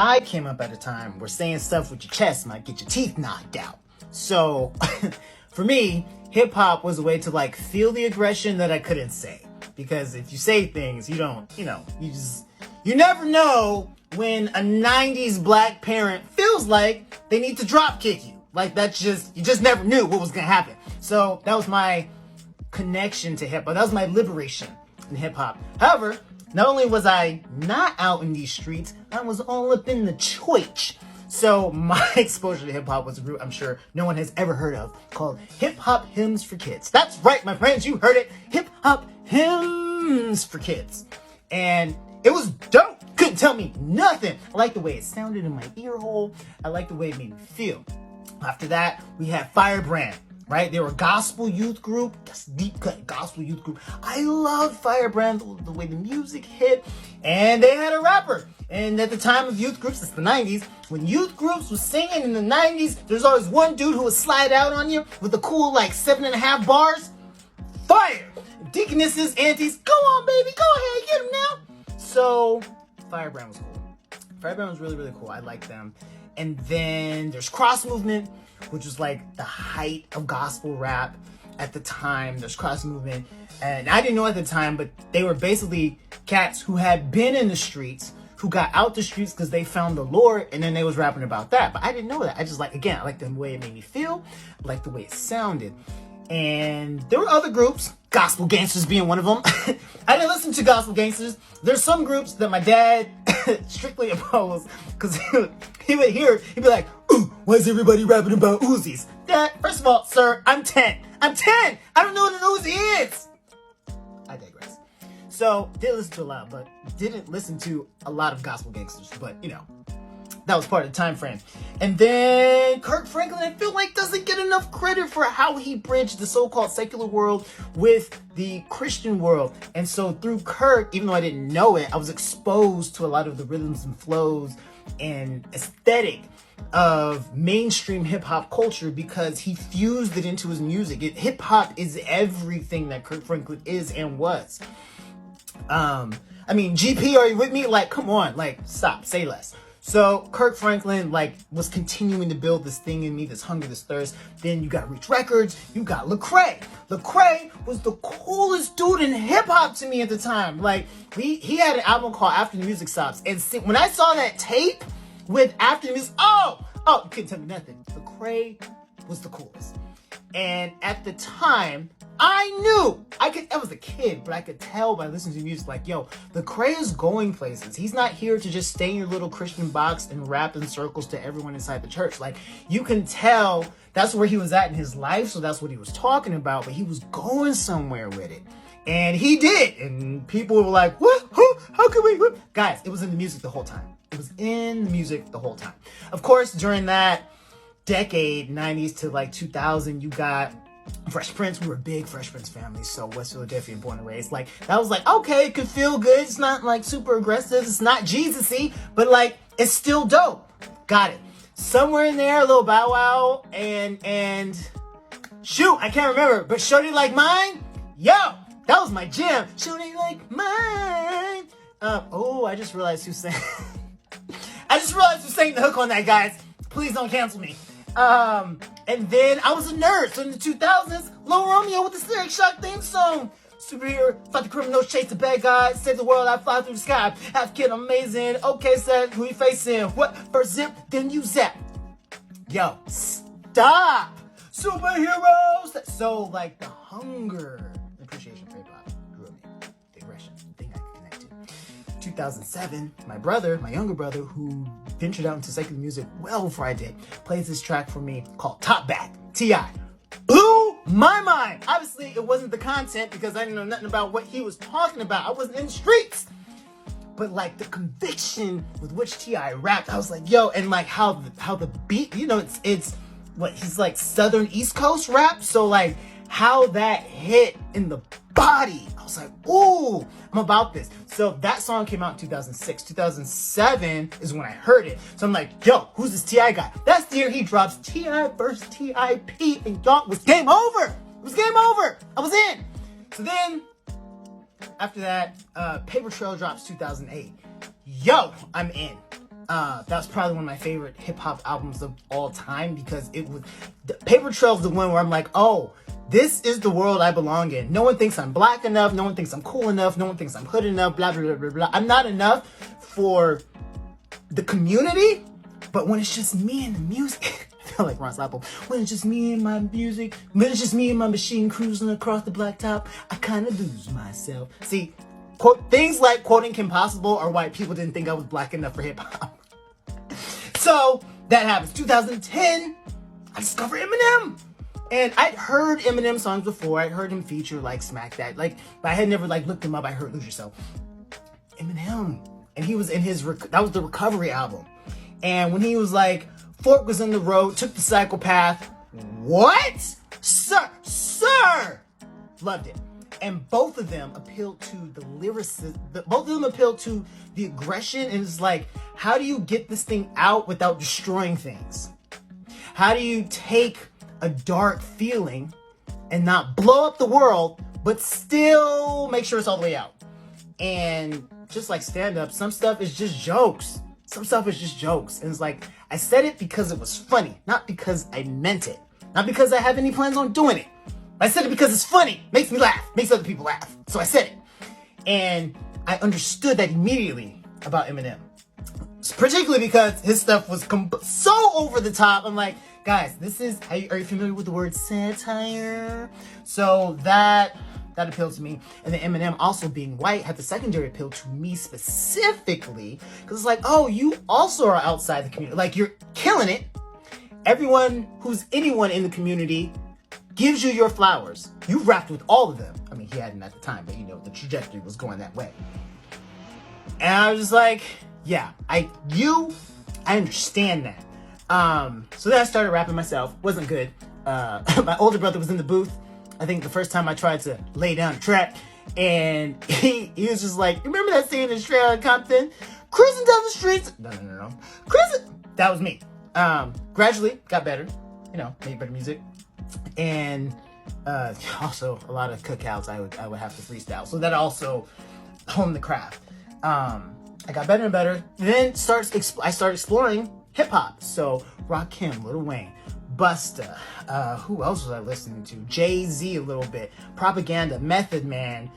I came up at a time where saying stuff with your chest might get your teeth knocked out. So for me, hip hop was a way to like feel the aggression that I couldn't say. Because if you say things, you never know when a 90s black parent feels like they need to drop kick you. Like you just never knew what was going to happen. So that was my connection to hip hop. That was my liberation in hip hop. However, not only was I not out in these streets, I was all up in the church. So my exposure to hip hop was a group I'm sure no one has ever heard of called Hip Hop Hymns for Kids. That's right, my friends, you heard it. Hip Hop Hymns for Kids. And it was dope. Couldn't tell me nothing. I liked the way it sounded in my ear hole. I liked the way it made me feel. After that, we had Firebrand, right? They were a gospel youth group. That's deep cut gospel youth group. I loved Firebrand, the way the music hit. And they had a rapper. And at the time of youth groups, it's the 90s, when youth groups was singing in the 90s, there's always one dude who would slide out on you with a cool, 7.5 bars. Fire! Deaconesses, aunties, go on, baby, go ahead, get him now. So, Firebrand was cool. Firebrand was really, really cool. I liked them. And then there's Cross Movement, which was like the height of gospel rap at the time. There's Cross Movement. And I didn't know at the time, but they were basically cats who had been in the streets, who got out the streets because they found the Lord, and then they was rapping about that. But I didn't know that. I just I liked the way it made me feel. I liked the way it sounded. And there were other groups, Gospel Gangsters being one of them. I didn't listen to Gospel Gangsters. There's some groups that my dad strictly opposed because he would hear it. He'd be like, "Ooh, why is everybody rapping about Uzis?" Dad, first of all, sir, I'm 10. I'm 10. I don't know what an Uzi is. I digress. So, did listen to a lot, but didn't listen to a lot of Gospel Gangsters. But, that was part of the time frame. And then Kirk Franklin, I feel like, doesn't get enough credit for how he bridged the so-called secular world with the Christian world. And so through Kirk, even though I didn't know it, I was exposed to a lot of the rhythms and flows and aesthetic of mainstream hip-hop culture because he fused it into his music. Hip-hop is everything that Kirk Franklin is and was. GP, are you with me? Come on, stop, say less. So Kirk Franklin, was continuing to build this thing in me, this hunger, this thirst. Then you got Reach Records, you got Lecrae. Lecrae was the coolest dude in hip-hop to me at the time. He had an album called After the Music Stops. And when I saw that tape with After the Music, you couldn't tell me nothing. Lecrae was the coolest. And at the time, I was a kid, but I could tell by listening to music, Lecrae is going places. He's not here to just stay in your little Christian box and rap in circles to everyone inside the church. You can tell that's where he was at in his life, so that's what he was talking about, but he was going somewhere with it. And he did. And people were like, what? How can we? What? Guys, it was in the music the whole time. It was in the music the whole time. Of course, during that decade, 90s to 2000, you got Fresh Prince. We were a big Fresh Prince family, so West Philadelphia, born and raised. That was okay, it could feel good. It's not super aggressive. It's not Jesus-y, but it's still dope. Got it. Somewhere in there, a little Bow Wow and shoot, I can't remember, but Shorty Like Mine, yo, that was my jam. Shorty Like Mine. I just realized who sang. I just realized who sang the hook on that, guys. Please don't cancel me. And then I was a nerd. So in the 2000s, Lil Romeo with the Static Shock theme song. Superhero, fight the criminals, chase the bad guys, save the world, I fly through the sky. Half kid, amazing. Okay, said, who you facing? What? First zip, then you zap. Yo, stop. Superheroes. So, the hunger, appreciation for hip-hop grew in me. The aggression, the thing I could connect to. 2007, my younger brother, who ventured out into secular music well before I did, plays this track for me called Top Back, T.I. Blew my mind. Obviously, it wasn't the content because I didn't know nothing about what he was talking about. I wasn't in the streets. But the conviction with which T.I. rapped, I was like, yo, and how the beat, it's what he's Southern East Coast rap. So how that hit in the body, I was like, ooh, I'm about this. So that song came out in 2006. 2007 is when I heard it. So I'm like, yo, who's this T.I. guy? That's the year he drops T.I. versus T.I.P. and y'all, it was game over. It was game over. I was in. So then, after that, Paper Trail drops 2008. Yo, I'm in. That's probably one of my favorite hip hop albums of all time, because it was Paper Trail's the one where I'm like, oh, this is the world I belong in. No one thinks I'm black enough. No one thinks I'm cool enough. No one thinks I'm hood enough. Blah, blah, blah, blah, blah. I'm not enough for the community, but when it's just me and the music, I feel like Ron Slapple. When it's just me and my music, when it's just me and my machine cruising across the blacktop, I kind of lose myself. See, things like quoting Kim Possible are why people didn't think I was black enough for hip hop. So that happens. 2010, I discovered Eminem. And I'd heard Eminem songs before. I'd heard him feature like Smack That. But I had never looked him up. I heard Lose Yourself. Eminem. And he was in his, that was the Recovery album. And when he was like, fork was in the road, took the psychopath. What? Sir! Loved it. And both of them appealed to the lyricism. Both of them appealed to the aggression. And it's like, how do you get this thing out without destroying things? How do you take a dark feeling and not blow up the world, but still make sure it's all the way out? And just like stand-up, some stuff is just jokes. Some stuff is just jokes. And it's like, I said it because it was funny, not because I meant it. Not because I have any plans on doing it. I said it because it's funny, makes me laugh, makes other people laugh. So I said it. And I understood that immediately about Eminem. Particularly because his stuff was so over the top. I'm like, guys, this is, are you familiar with the word satire? So that appealed to me. And then Eminem also being white had the secondary appeal to me specifically, because it's like, oh, you also are outside the community. Like, you're killing it. Everyone who's anyone in the community gives you your flowers. You've rapped with all of them. I mean, he hadn't at the time, but you know, the trajectory was going that way. And I was just like, yeah, I understand that. So then I started rapping myself. Wasn't good. My older brother was in the booth. I think the first time I tried to lay down a track, and he was just like, remember that scene in Straight Outta Compton? Cruising down the streets. No. Cruising. That was me. Gradually got better, made better music. And also a lot of cookouts I would have to freestyle. So that also honed the craft. I got better and better. Then I started exploring hip hop. So Rakim, Lil Wayne, Busta, who else was I listening to? Jay-Z a little bit, Propaganda, Method Man,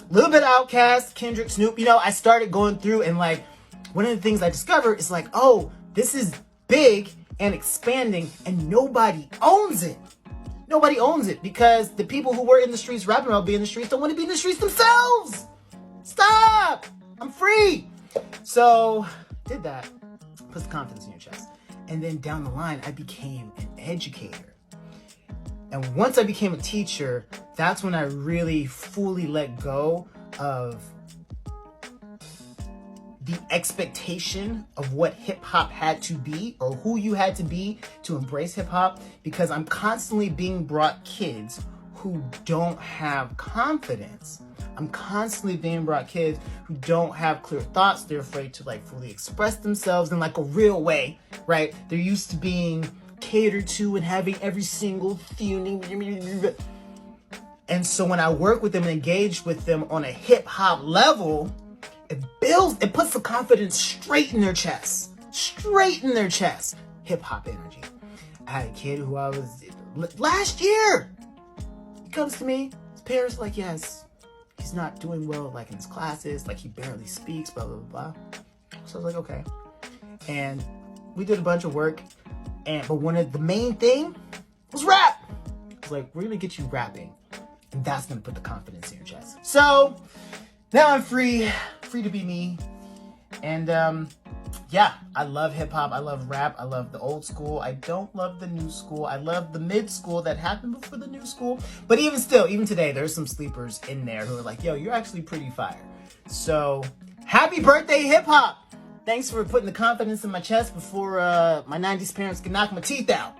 a little bit of Outkast, Kendrick, Snoop. I started going through, and like, one of the things I discovered is like, oh, this is big and expanding, and nobody owns it. Nobody owns it, because the people who were in the streets rapping about being in the streets don't want to be in the streets themselves. Stop! I'm free. So did that. Puts the confidence in your chest. And then down the line, I became an educator. And once I became a teacher, that's when I really fully let go of the expectation of what hip hop had to be, or who you had to be to embrace hip hop, because I'm constantly being brought kids who don't have confidence. I'm constantly being brought kids who don't have clear thoughts. They're afraid to like fully express themselves in like a real way, right? They're used to being catered to and having every single feeling. And so when I work with them and engage with them on a hip hop level, it puts the confidence straight in their chest. Hip hop energy. I had a kid who last year, he comes to me, his parents are like, yes, he's not doing well like in his classes, like he barely speaks, blah, blah, blah. So I was like, okay. And we did a bunch of work, but one of the main thing was rap. It's like, we're gonna get you rapping, and that's gonna put the confidence in your chest. So now I'm free to be me. And yeah, I love hip hop. I love rap. I love the old school. I don't love the new school. I love the mid school that happened before the new school. But even today, there's some sleepers in there who are like, yo, you're actually pretty fire. So happy birthday, hip hop. Thanks for putting the confidence in my chest before my 90s parents can knock my teeth out.